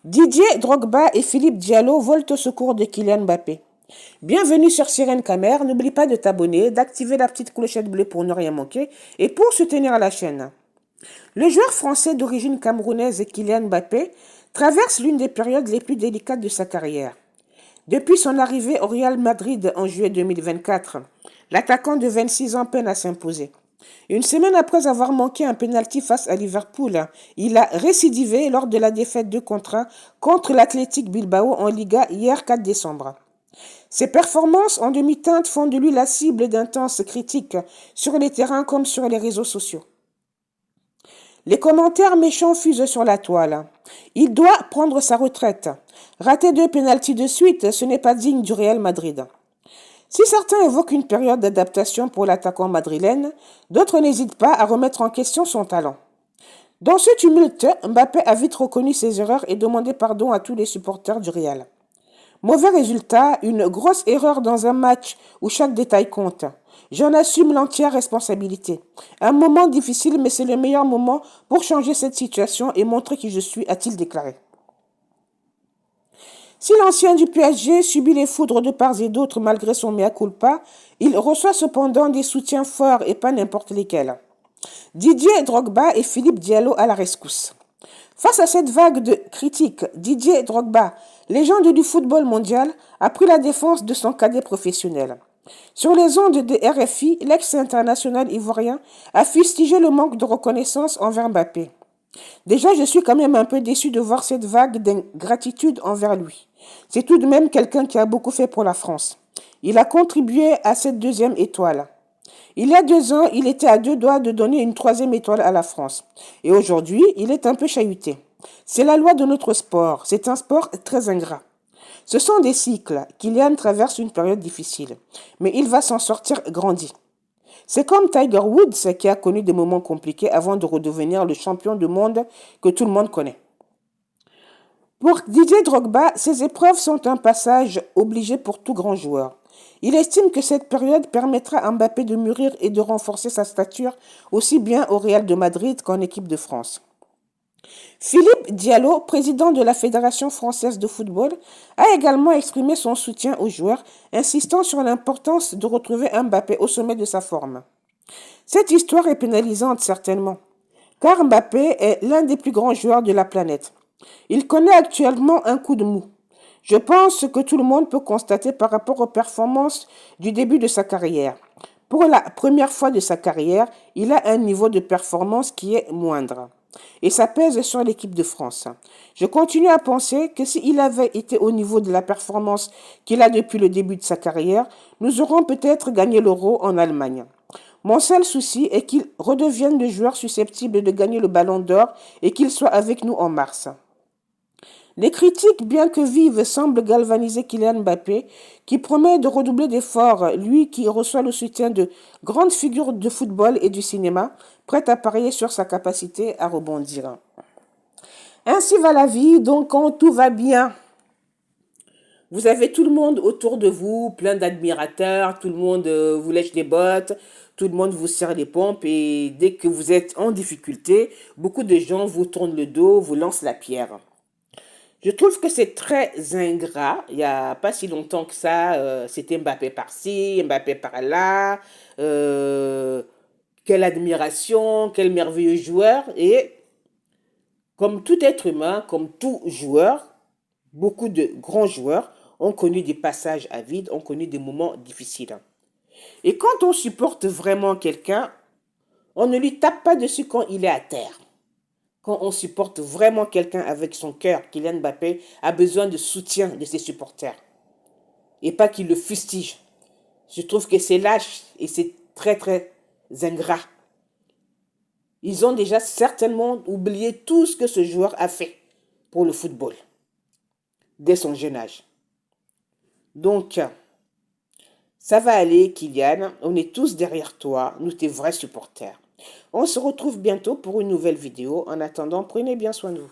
Didier Drogba et Philippe Diallo volent au secours de Kylian Mbappé. Bienvenue sur Sirène Camer, n'oublie pas de t'abonner, d'activer la petite clochette bleue pour ne rien manquer et pour soutenir la chaîne. Le joueur français d'origine camerounaise Kylian Mbappé traverse l'une des périodes les plus délicates de sa carrière. Depuis son arrivée au Real Madrid en juillet 2024, l'attaquant de 26 ans peine à s'imposer. Une semaine après avoir manqué un pénalty face à Liverpool, il a récidivé lors de la défaite 2-1 contre l'Athletic Bilbao en Liga hier 4 décembre. Ses performances en demi-teinte font de lui la cible d'intenses critiques sur les terrains comme sur les réseaux sociaux. Les commentaires méchants fusent sur la toile. Il doit prendre sa retraite. Rater 2 pénaltys de suite, ce n'est pas digne du Real Madrid. Si certains évoquent une période d'adaptation pour l'attaquant madrilène, d'autres n'hésitent pas à remettre en question son talent. Dans ce tumulte, Mbappé a vite reconnu ses erreurs et demandé pardon à tous les supporters du Real. Mauvais résultat, une grosse erreur dans un match où chaque détail compte. J'en assume l'entière responsabilité. Un moment difficile, mais c'est le meilleur moment pour changer cette situation et montrer qui je suis, a-t-il déclaré. Si l'ancien du PSG subit les foudres de part et d'autre malgré son mea culpa, il reçoit cependant des soutiens forts et pas n'importe lesquels. Didier Drogba et Philippe Diallo à la rescousse. Face à cette vague de critiques, Didier Drogba, légende du football mondial, a pris la défense de son cadet professionnel. Sur les ondes de RFI, l'ex-international ivoirien a fustigé le manque de reconnaissance envers Mbappé. Déjà, je suis quand même un peu déçu de voir cette vague d'ingratitude envers lui. C'est tout de même quelqu'un qui a beaucoup fait pour la France. Il a contribué à cette 2e étoile. Il y a 2 ans, il était à 2 doigts de donner une 3e étoile à la France. Et aujourd'hui, il est un peu chahuté. C'est la loi de notre sport. C'est un sport très ingrat. Ce sont des cycles. Kylian traverse une période difficile. Mais il va s'en sortir grandi. C'est comme Tiger Woods qui a connu des moments compliqués avant de redevenir le champion du monde que tout le monde connaît. Pour Didier Drogba, ces épreuves sont un passage obligé pour tout grand joueur. Il estime que cette période permettra à Mbappé de mûrir et de renforcer sa stature aussi bien au Real de Madrid qu'en équipe de France. Philippe Diallo, président de la Fédération française de football, a également exprimé son soutien aux joueurs, insistant sur l'importance de retrouver Mbappé au sommet de sa forme. Cette histoire est pénalisante certainement, car Mbappé est l'un des plus grands joueurs de la planète. Il connaît actuellement un coup de mou. Je pense que tout le monde peut constater par rapport aux performances du début de sa carrière. Pour la première fois de sa carrière, il a un niveau de performance qui est moindre. Et ça pèse sur l'équipe de France. Je continue à penser que s'il avait été au niveau de la performance qu'il a depuis le début de sa carrière, nous aurons peut-être gagné l'Euro en Allemagne. Mon seul souci est qu'il redevienne le joueur susceptible de gagner le Ballon d'Or et qu'il soit avec nous en mars. Les critiques, bien que vives, semblent galvaniser Kylian Mbappé, qui promet de redoubler d'efforts, lui qui reçoit le soutien de grandes figures de football et du cinéma, prêtes à parier sur sa capacité à rebondir. Ainsi va la vie, donc quand tout va bien, vous avez tout le monde autour de vous, plein d'admirateurs, tout le monde vous lèche des bottes, tout le monde vous serre les pompes et dès que vous êtes en difficulté, beaucoup de gens vous tournent le dos, vous lancent la pierre. Je trouve que c'est très ingrat. Il n'y a pas si longtemps que ça, c'était Mbappé par-ci, Mbappé par-là. Quelle admiration, quel merveilleux joueur. Et comme tout être humain, comme tout joueur, beaucoup de grands joueurs ont connu des passages à vide, ont connu des moments difficiles. Et quand on supporte vraiment quelqu'un, on ne lui tape pas dessus quand il est à terre. Quand on supporte vraiment quelqu'un avec son cœur, Kylian Mbappé a besoin de soutien de ses supporters. Et pas qu'il le fustige. Je trouve que c'est lâche et c'est très très ingrat. Ils ont déjà certainement oublié tout ce que ce joueur a fait pour le football. Dès son jeune âge. Donc, ça va aller Kylian, on est tous derrière toi, nous tes vrais supporters. On se retrouve bientôt pour une nouvelle vidéo. En attendant, prenez bien soin de vous.